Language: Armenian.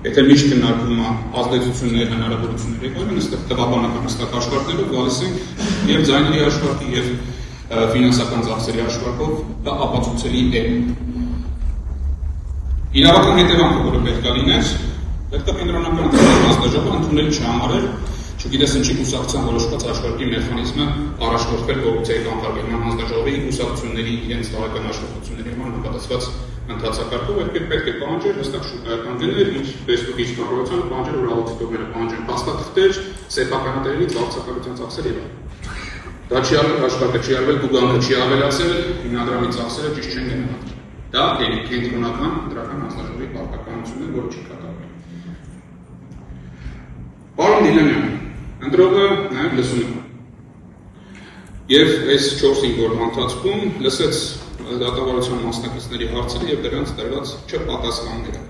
եթե միշտ քննարկվում է ազդեցություններ, հնարավորություններ եկան, այստեղ տվաբանական հստակ հաշվարկներով գալիս ենք եւ ձայների հաշվարկի եւ ֆինանսական ծախսերի հաշվարկով դա ապացուցելի է։ Իրավական հետևանքը, որը պետք է լիներ, պետք է կենտրոնական հանձնաժողովը ընդունել չհամարել, չգիտես ինչի կուսակցության որոշված հաշվարկի մեխանիզմը առաջնորդվել կոռուպցիայի կանխարգելման հանձնաժողովի կուսակցությունների իրենց տարեկան աշխատությունների համար նպատակված ընթացակարգով, պետք է պահանջել հստակ շուկայական գներ, ինչ Facebook-ի կառավարությունը պահանջել, որ աուդիտորները պահանջեն փաստաթղթեր, սեփականատերերից վարձակալության ծախսեր եւ այլն։ Դա չի արվել, հաշվարկը չի արվել, դուգանքը չի ավելացել, հիմնադրամի ծախսերը ճիշտ չեն գնահատվել։ Դա կենտրոնական դրական հանձնաժողովի պարտականությունն է, որը չի կատարվել։ Պարոն Դիլանյան, ընտրողը նաև լսում է։ Եվ այս 4-5 օրվա ընթացքում լսեց դատավարության մասնակիցների հարցերը եւ դրանց տրված չպատասխանները։